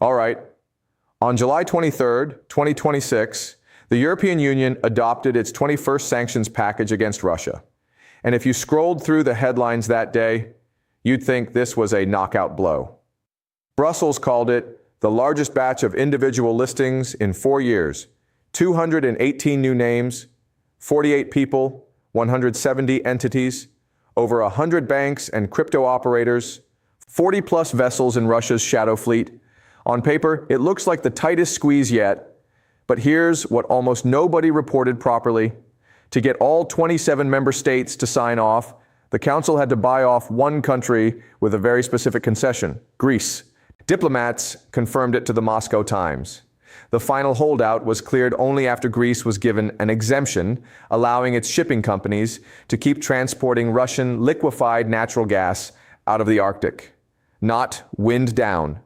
All right. On July 23rd, 2026, the European Union adopted its 21st sanctions package against Russia. And if you scrolled through the headlines that day, you'd think this was a knockout blow. Brussels called it the largest batch of individual listings in 4 years, 218 new names, 48 people, 170 entities, over 100 banks and crypto operators, 40-plus vessels in Russia's shadow fleet. On paper, it looks like the tightest squeeze yet, but here's what almost nobody reported properly. To get all 27 member states to sign off, the Council had to buy off one country with a very specific concession, Greece. Diplomats confirmed it to the Moscow Times. The final holdout was cleared only after Greece was given an exemption, allowing its shipping companies to keep transporting Russian liquefied natural gas out of the Arctic. Not wind down,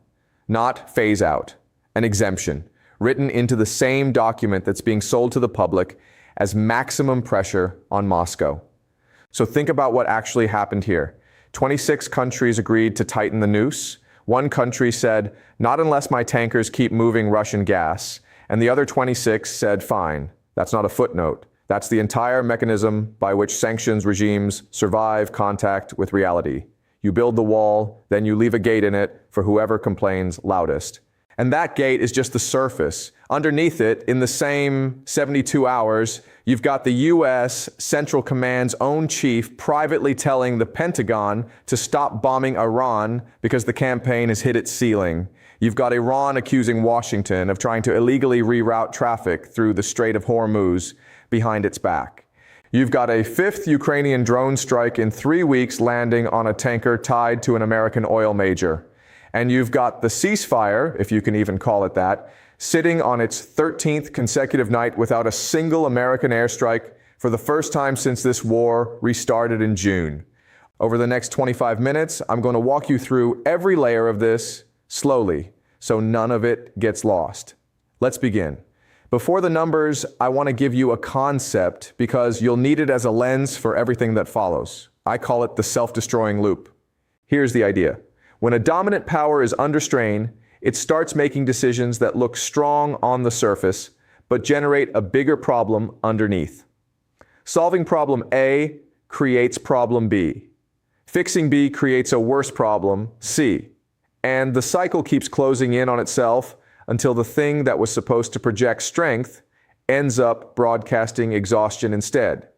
not phase out, an exemption, written into the same document that's being sold to the public as maximum pressure on Moscow. So think about what actually happened here. 26 countries agreed to tighten the noose. One country said, not unless my tankers keep moving Russian gas. And the other 26 said, fine. That's not a footnote. That's the entire mechanism by which sanctions regimes survive contact with reality. You build the wall, then you leave a gate in it for whoever complains loudest. And that gate is just the surface. Underneath it, in the same 72 hours, you've got the U.S. Central Command's own chief privately telling the Pentagon to stop bombing Iran because the campaign has hit its ceiling. You've got Iran accusing Washington of trying to illegally reroute traffic through the Strait of Hormuz behind its back. You've got a fifth Ukrainian drone strike in 3 weeks landing on a tanker tied to an American oil major. And you've got the ceasefire, if you can even call it that, sitting on its 13th consecutive night without a single American airstrike for the first time since this war restarted in June. Over the next 25 minutes, I'm going to walk you through every layer of this slowly, so none of it gets lost. Let's begin. Before the numbers, I want to give you a concept because you'll need it as a lens for everything that follows. I call it the self-destroying loop. Here's the idea. When a dominant power is under strain, it starts making decisions that look strong on the surface, but generate a bigger problem underneath. Solving problem A creates problem B. Fixing B creates a worse problem, C. And the cycle keeps closing in on itself until the thing that was supposed to project strength ends up broadcasting exhaustion instead.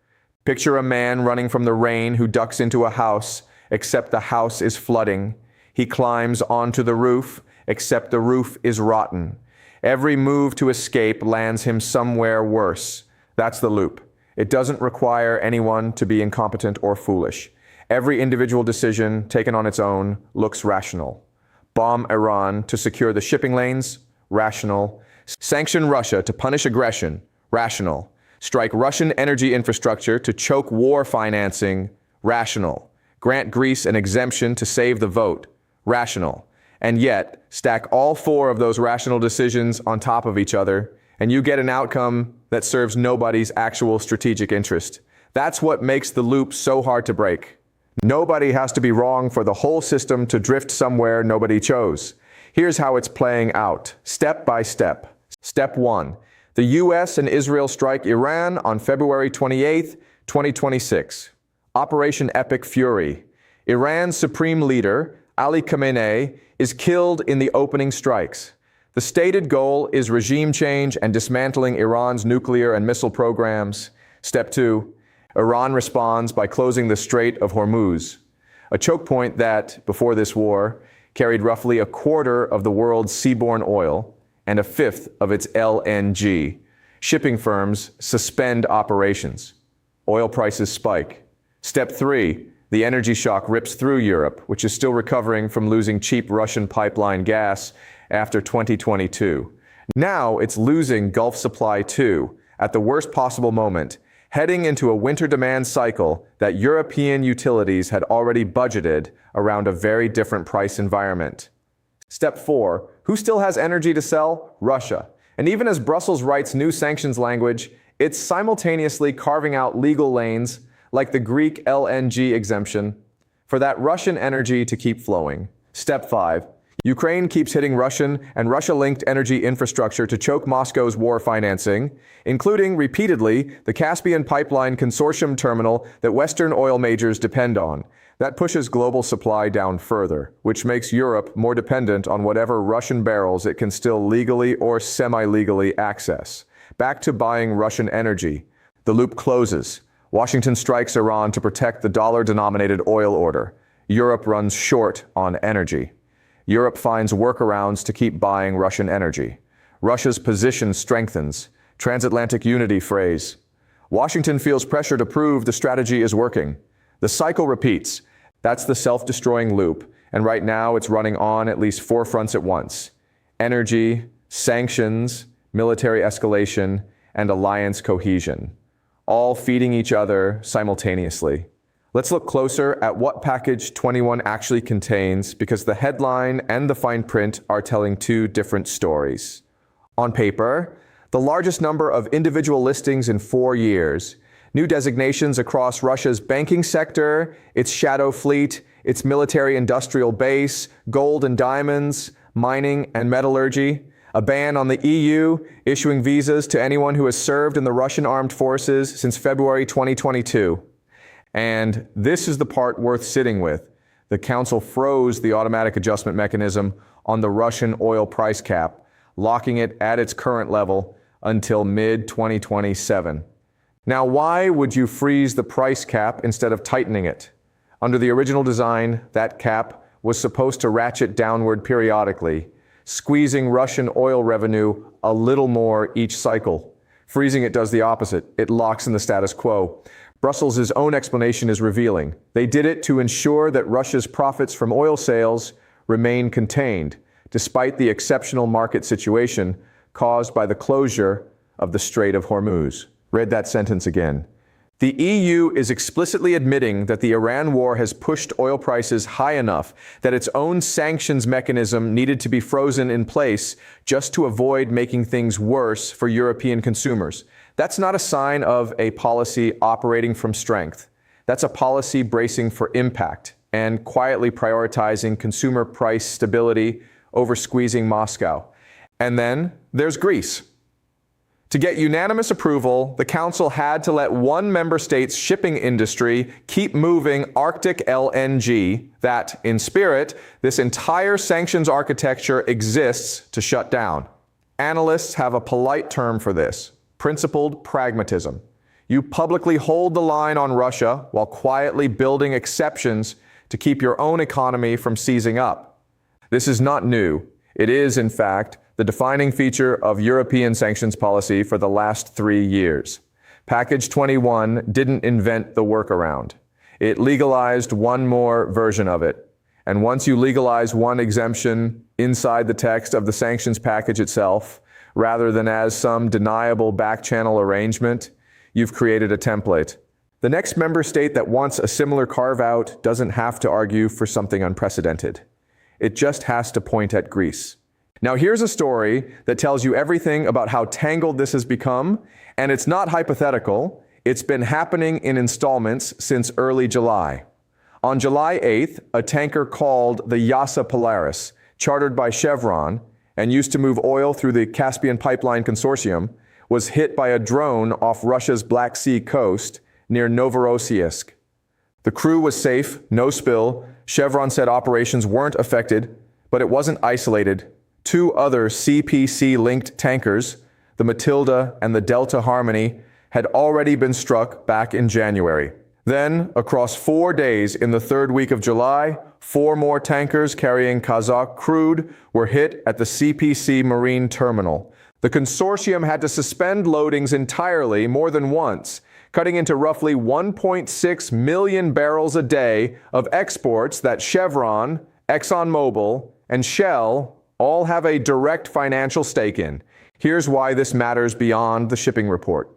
Picture a man running from the rain who ducks into a house, except the house is flooding. He climbs onto the roof, except the roof is rotten. Every move to escape lands him somewhere worse. That's the loop. It doesn't require anyone to be incompetent or foolish. Every individual decision taken on its own looks rational. Bomb Iran to secure the shipping lanes? Rational. Sanction Russia to punish aggression? Rational. Strike Russian energy infrastructure to choke war financing? Rational. Grant Greece an exemption to save the vote? Rational. And yet, stack all four of those rational decisions on top of each other, and you get an outcome that serves nobody's actual strategic interest. That's what makes the loop so hard to break. Nobody has to be wrong for the whole system to drift somewhere nobody chose. Here's how it's playing out, step by step. Step 1. The U.S. and Israel strike Iran on February 28, 2026. Operation Epic Fury. Iran's supreme leader, Ali Khamenei, is killed in the opening strikes. The stated goal is regime change and dismantling Iran's nuclear and missile programs. Step 2. Iran responds by closing the Strait of Hormuz, a choke point that, before this war, carried roughly a quarter of the world's seaborne oil and a fifth of its LNG. Shipping firms suspend operations. Oil prices spike. Step 3. The energy shock rips through Europe, which is still recovering from losing cheap Russian pipeline gas after 2022. Now it's losing Gulf supply too, at the worst possible moment, heading into a winter demand cycle that European utilities had already budgeted around a very different price environment. Step 4. Who still has energy to sell? Russia. And even as Brussels writes new sanctions language, it's simultaneously carving out legal lanes like the Greek LNG exemption, for that Russian energy to keep flowing. Step 5. Ukraine keeps hitting Russian and Russia-linked energy infrastructure to choke Moscow's war financing, including, repeatedly, the Caspian Pipeline Consortium terminal that Western oil majors depend on. That pushes global supply down further, which makes Europe more dependent on whatever Russian barrels it can still legally or semi-legally access. Back to buying Russian energy. The loop closes. Washington strikes Iran to protect the dollar-denominated oil order. Europe runs short on energy. Europe finds workarounds to keep buying Russian energy. Russia's position strengthens. Transatlantic unity phrase. Washington feels pressure to prove the strategy is working. The cycle repeats. That's the self-destroying loop, and right now it's running on at least 4 fronts at once. Energy, sanctions, military escalation, and alliance cohesion, all feeding each other simultaneously. Let's look closer at what Package 21 actually contains, because the headline and the fine print are telling 2 different stories. On paper, the largest number of individual listings in 4 years, new designations across Russia's banking sector, its shadow fleet, its military-industrial base, gold and diamonds, mining and metallurgy, a ban on the EU issuing visas to anyone who has served in the Russian armed forces since February 2022. And this is the part worth sitting with. The Council froze the automatic adjustment mechanism on the Russian oil price cap, locking it at its current level until mid-2027. Now, why would you freeze the price cap instead of tightening it? Under the original design, that cap was supposed to ratchet downward periodically, squeezing Russian oil revenue a little more each cycle. Freezing it does the opposite. It locks in the status quo. Brussels' own explanation is revealing. They did it to ensure that Russia's profits from oil sales remain contained, despite the exceptional market situation caused by the closure of the Strait of Hormuz. Read that sentence again. The EU is explicitly admitting that the Iran war has pushed oil prices high enough that its own sanctions mechanism needed to be frozen in place just to avoid making things worse for European consumers. That's not a sign of a policy operating from strength. That's a policy bracing for impact and quietly prioritizing consumer price stability over squeezing Moscow. And then there's Greece. To get unanimous approval, the Council had to let one member state's shipping industry keep moving Arctic LNG that, in spirit, this entire sanctions architecture exists to shut down. Analysts have a polite term for this: principled pragmatism. You publicly hold the line on Russia while quietly building exceptions to keep your own economy from seizing up. This is not new. It is, in fact, the defining feature of European sanctions policy for the last 3 years. Package 21 didn't invent the workaround. It legalized one more version of it. And once you legalize one exemption inside the text of the sanctions package itself, rather than as some deniable back-channel arrangement, you've created a template. The next member state that wants a similar carve-out doesn't have to argue for something unprecedented. It just has to point at Greece. Now here's a story that tells you everything about how tangled this has become, and it's not hypothetical. It's been happening in installments since early July. On July 8th, a tanker called the Yasa Polaris, chartered by Chevron and used to move oil through the Caspian Pipeline Consortium, was hit by a drone off Russia's Black Sea coast near Novorossiysk. The crew was safe, no spill. Chevron said operations weren't affected, but it wasn't isolated. 2 other CPC-linked tankers, the Matilda and the Delta Harmony, had already been struck back in January. Then, across 4 days in the 3rd week of July, 4 more tankers carrying Kazakh crude were hit at the CPC Marine Terminal. The consortium had to suspend loadings entirely more than once, cutting into roughly 1.6 million barrels a day of exports that Chevron, ExxonMobil, and Shell all have a direct financial stake in. Here's why this matters beyond the shipping report.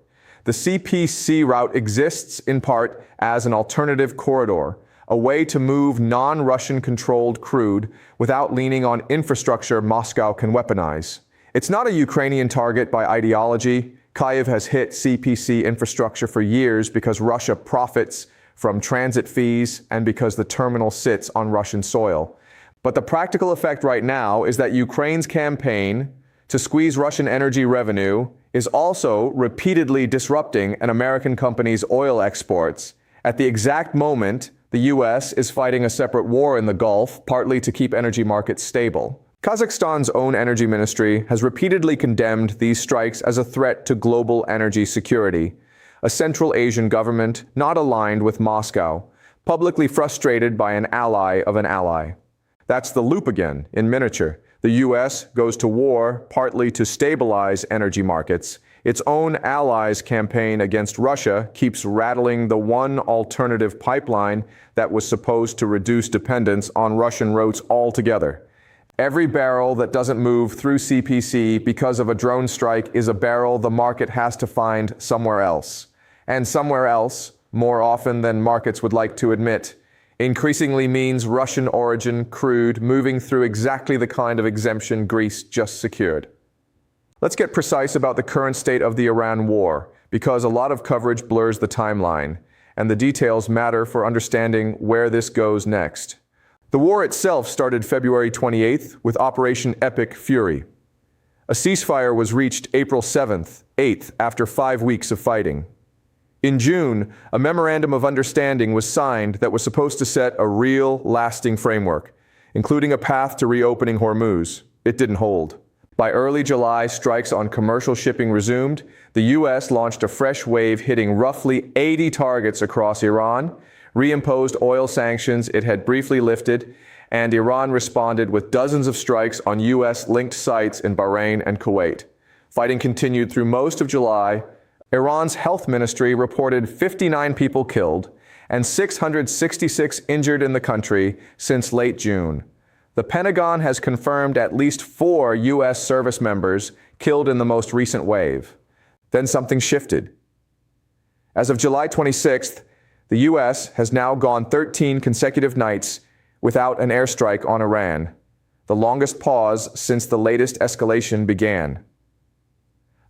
The CPC route exists in part as an alternative corridor, a way to move non-Russian controlled crude without leaning on infrastructure Moscow can weaponize. It's not a Ukrainian target by ideology. Kyiv has hit CPC infrastructure for years because Russia profits from transit fees and because the terminal sits on Russian soil. But the practical effect right now is that Ukraine's campaign to squeeze Russian energy revenue is also repeatedly disrupting an American company's oil exports at the exact moment the U.S. is fighting a separate war in the Gulf, partly to keep energy markets stable. Kazakhstan's own energy ministry has repeatedly condemned these strikes as a threat to global energy security. A Central Asian government not aligned with Moscow, publicly frustrated by an ally of an ally. That's the loop again, in miniature. The U.S. goes to war partly to stabilize energy markets. Its own allies' campaign against Russia keeps rattling the one alternative pipeline that was supposed to reduce dependence on Russian routes altogether. Every barrel that doesn't move through CPC because of a drone strike is a barrel the market has to find somewhere else. And somewhere else, more often than markets would like to admit, increasingly means Russian origin crude moving through exactly the kind of exemption Greece just secured. Let's get precise about the current state of the Iran war, because a lot of coverage blurs the timeline, and the details matter for understanding where this goes next. The war itself started February 28th with Operation Epic Fury. A ceasefire was reached April 7th, 8th, after 5 weeks of fighting. In June, a memorandum of understanding was signed that was supposed to set a real, lasting framework, including a path to reopening Hormuz. It didn't hold. By early July, strikes on commercial shipping resumed. The U.S. launched a fresh wave hitting roughly 80 targets across Iran, reimposed oil sanctions it had briefly lifted, and Iran responded with dozens of strikes on U.S.-linked sites in Bahrain and Kuwait. Fighting continued through most of July. Iran's health ministry reported 59 people killed and 666 injured in the country since late June. The Pentagon has confirmed at least 4 U.S. service members killed in the most recent wave. Then something shifted. As of July 26th, the U.S. has now gone 13 consecutive nights without an airstrike on Iran, the longest pause since the latest escalation began.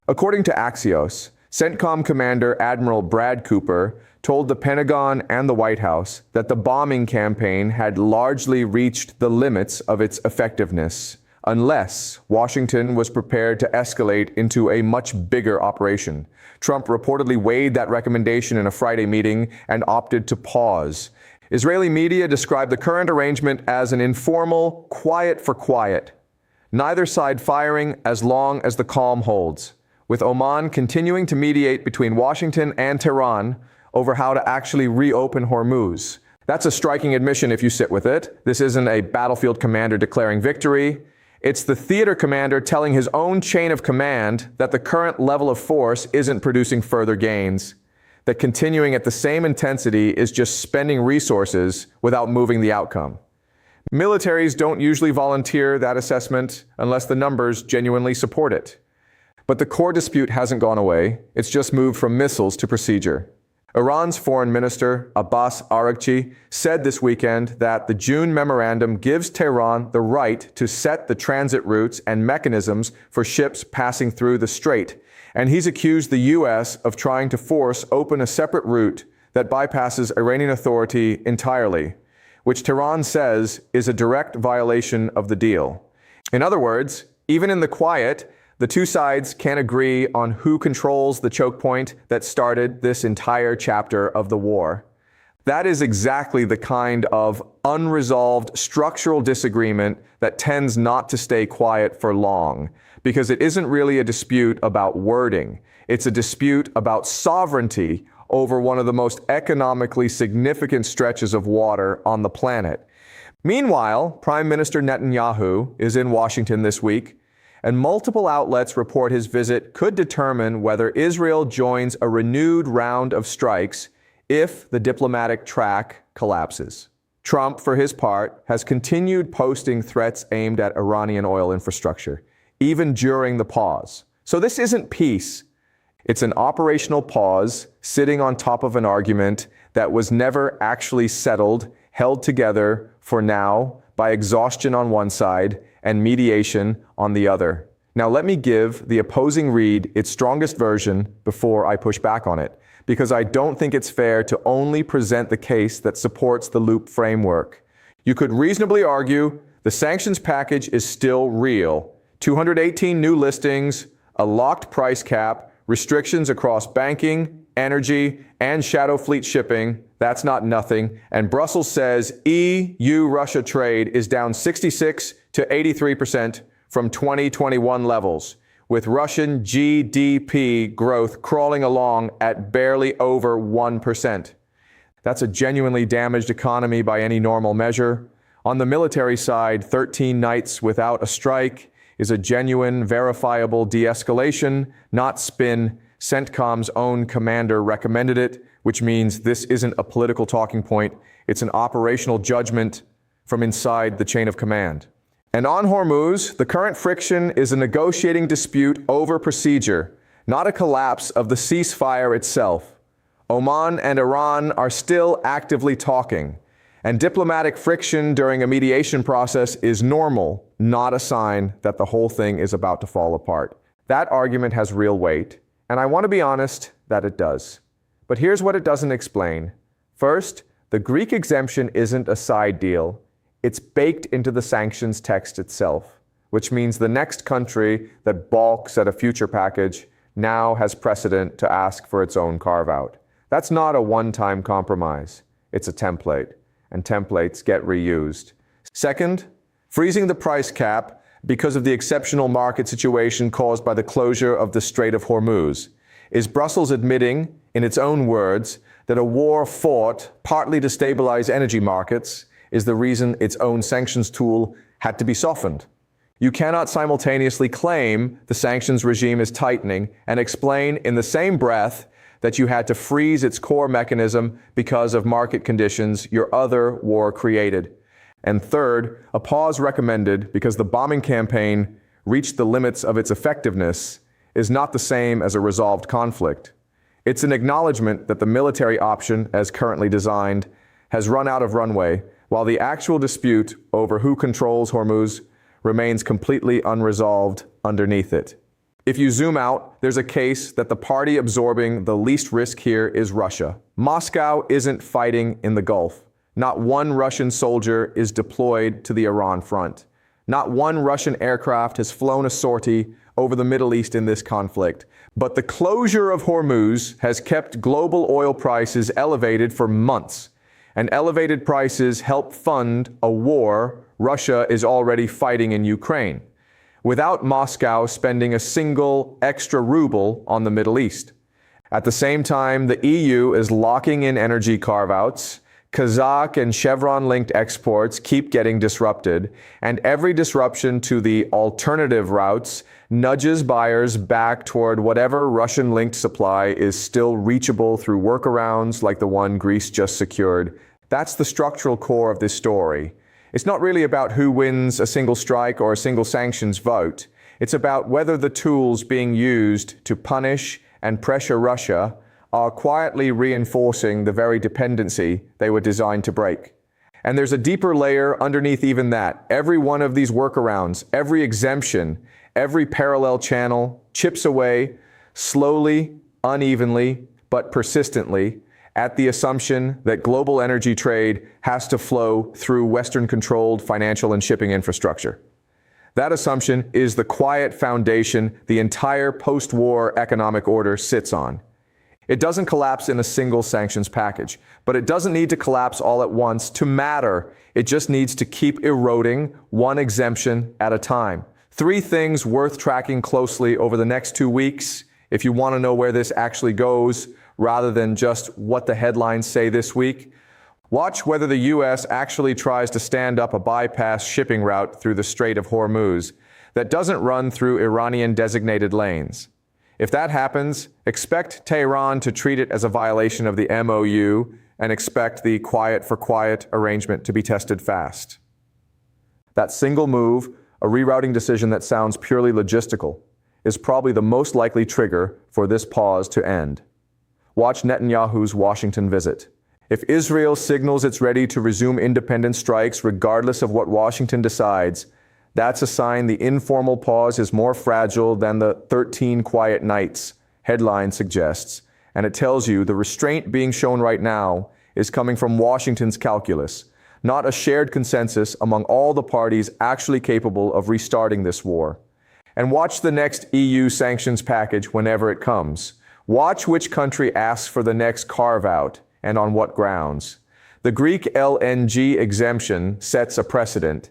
According to Axios, CENTCOM Commander Admiral Brad Cooper told the Pentagon and the White House that the bombing campaign had largely reached the limits of its effectiveness, unless Washington was prepared to escalate into a much bigger operation. Trump reportedly weighed that recommendation in a Friday meeting and opted to pause. Israeli media described the current arrangement as an informal, quiet for quiet. Neither side firing as long as the calm holds, with Oman continuing to mediate between Washington and Tehran over how to actually reopen Hormuz. That's a striking admission if you sit with it. This isn't a battlefield commander declaring victory. It's the theater commander telling his own chain of command that the current level of force isn't producing further gains, that continuing at the same intensity is just spending resources without moving the outcome. Militaries don't usually volunteer that assessment unless the numbers genuinely support it. But the core dispute hasn't gone away. It's just moved from missiles to procedure. Iran's Foreign Minister Abbas Araghchi said this weekend that the June memorandum gives Tehran the right to set the transit routes and mechanisms for ships passing through the strait, and he's accused the U.S. of trying to force open a separate route that bypasses Iranian authority entirely, which Tehran says is a direct violation of the deal. In other words, even in the quiet, the two sides can't agree on who controls the choke point that started this entire chapter of the war. That is exactly the kind of unresolved structural disagreement that tends not to stay quiet for long, because it isn't really a dispute about wording. It's a dispute about sovereignty over one of the most economically significant stretches of water on the planet. Meanwhile, Prime Minister Netanyahu is in Washington this week, and multiple outlets report his visit could determine whether Israel joins a renewed round of strikes if the diplomatic track collapses. Trump, for his part, has continued posting threats aimed at Iranian oil infrastructure, even during the pause. So this isn't peace. It's an operational pause sitting on top of an argument that was never actually settled, held together for now by exhaustion on one side and mediation on the other. Now let me give the opposing read its strongest version before I push back on it, because I don't think it's fair to only present the case that supports the loop framework. You could reasonably argue The sanctions package is still real. 218 new listings, a locked price cap, restrictions across banking, energy, and shadow fleet shipping. That's not nothing. And Brussels says EU-Russia trade is down 66 to 83% from 2021 levels, with Russian GDP growth crawling along at barely over 1%. That's a genuinely damaged economy by any normal measure. On the military side, 13 nights without a strike is a genuine, verifiable de-escalation, not spin. CENTCOM's own commander recommended it, which means this isn't a political talking point. It's an operational judgment from inside the chain of command. And on Hormuz, the current friction is a negotiating dispute over procedure, not a collapse of the ceasefire itself. Oman and Iran are still actively talking, and diplomatic friction during a mediation process is normal, not a sign that the whole thing is about to fall apart. That argument has real weight, and I want to be honest that it does. But here's what it doesn't explain. First, the Greek exemption isn't a side deal. It's baked into the sanctions text itself, which means the next country that balks at a future package now has precedent to ask for its own carve-out. That's not a one-time compromise. It's a template, and templates get reused. Second, freezing the price cap because of the exceptional market situation caused by the closure of the Strait of Hormuz. Is Brussels admitting, in its own words, that a war fought partly to stabilize energy markets is the reason its own sanctions tool had to be softened? You cannot simultaneously claim the sanctions regime is tightening and explain in the same breath that you had to freeze its core mechanism because of market conditions your other war created. And third, a pause recommended because the bombing campaign reached the limits of its effectiveness is not the same as a resolved conflict. It's an acknowledgement that the military option, as currently designed, has run out of runway, while the actual dispute over who controls Hormuz remains completely unresolved underneath it. If you zoom out, there's a case that the party absorbing the least risk here is Russia. Moscow isn't fighting in the Gulf. Not one Russian soldier is deployed to the Iran front. Not one Russian aircraft has flown a sortie over the Middle East in this conflict. But the closure of Hormuz has kept global oil prices elevated for months. And elevated prices help fund a war Russia is already fighting in Ukraine, without Moscow spending a single extra ruble on the Middle East. At the same time, the EU is locking in energy carve-outs, Kazakh and Chevron-linked exports keep getting disrupted, and every disruption to the alternative routes nudges buyers back toward whatever Russian-linked supply is still reachable through workarounds like the one Greece just secured. That's the structural core of this story. It's not really about who wins a single strike or a single sanctions vote. It's about whether the tools being used to punish and pressure Russia are quietly reinforcing the very dependency they were designed to break. And there's a deeper layer underneath even that. Every one of these workarounds, every exemption, every parallel channel chips away slowly, unevenly, but persistently at the assumption that global energy trade has to flow through Western-controlled financial and shipping infrastructure. That assumption is the quiet foundation the entire post-war economic order sits on. It doesn't collapse in a single sanctions package, but it doesn't need to collapse all at once to matter. It just needs to keep eroding one exemption at a time. 3 things worth tracking closely over the next 2 weeks if you want to know where this actually goes, rather than just what the headlines say this week. Watch whether the U.S. actually tries to stand up a bypass shipping route through the Strait of Hormuz that doesn't run through Iranian designated lanes. If that happens, expect Tehran to treat it as a violation of the MOU and expect the quiet for quiet arrangement to be tested fast. That single move, a rerouting decision that sounds purely logistical, is probably the most likely trigger for this pause to end. Watch Netanyahu's Washington visit. If Israel signals it's ready to resume independent strikes regardless of what Washington decides, that's a sign the informal pause is more fragile than the 13 quiet nights headline suggests, and it tells you the restraint being shown right now is coming from Washington's calculus, not a shared consensus among all the parties actually capable of restarting this war. And watch the next EU sanctions package whenever it comes. Watch which country asks for the next carve-out and on what grounds. The Greek LNG exemption sets a precedent.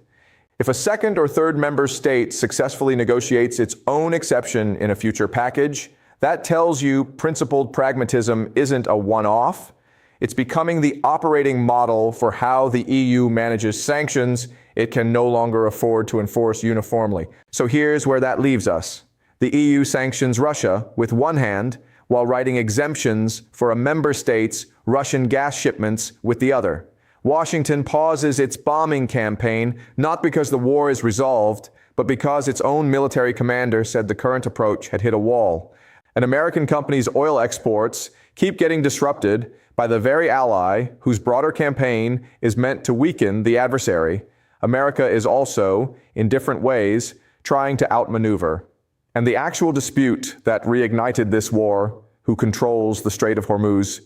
If a second or third member state successfully negotiates its own exception in a future package, that tells you principled pragmatism isn't a one-off. It's becoming the operating model for how the EU manages sanctions it can no longer afford to enforce uniformly. So here's where that leaves us. The EU sanctions Russia with one hand, while writing exemptions for a member state's Russian gas shipments with the other. Washington pauses its bombing campaign not because the war is resolved, but because its own military commander said the current approach had hit a wall. And American companies' oil exports keep getting disrupted by the very ally whose broader campaign is meant to weaken the adversary. America is also, in different ways, trying to outmaneuver. And the actual dispute that reignited this war, who controls the Strait of Hormuz,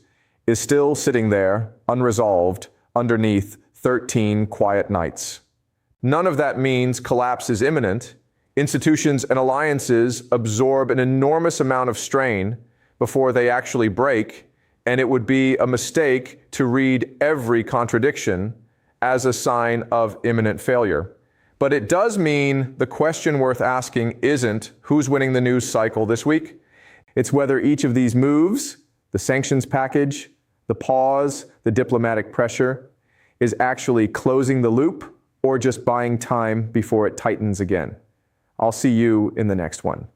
is still sitting there, unresolved, underneath 13 quiet nights. None of that means collapse is imminent. Institutions and alliances absorb an enormous amount of strain before they actually break, and it would be a mistake to read every contradiction as a sign of imminent failure. But it does mean the question worth asking isn't who's winning the news cycle this week. It's whether each of these moves, the sanctions package, the pause, the diplomatic pressure, is actually closing the loop or just buying time before it tightens again. I'll see you in the next one.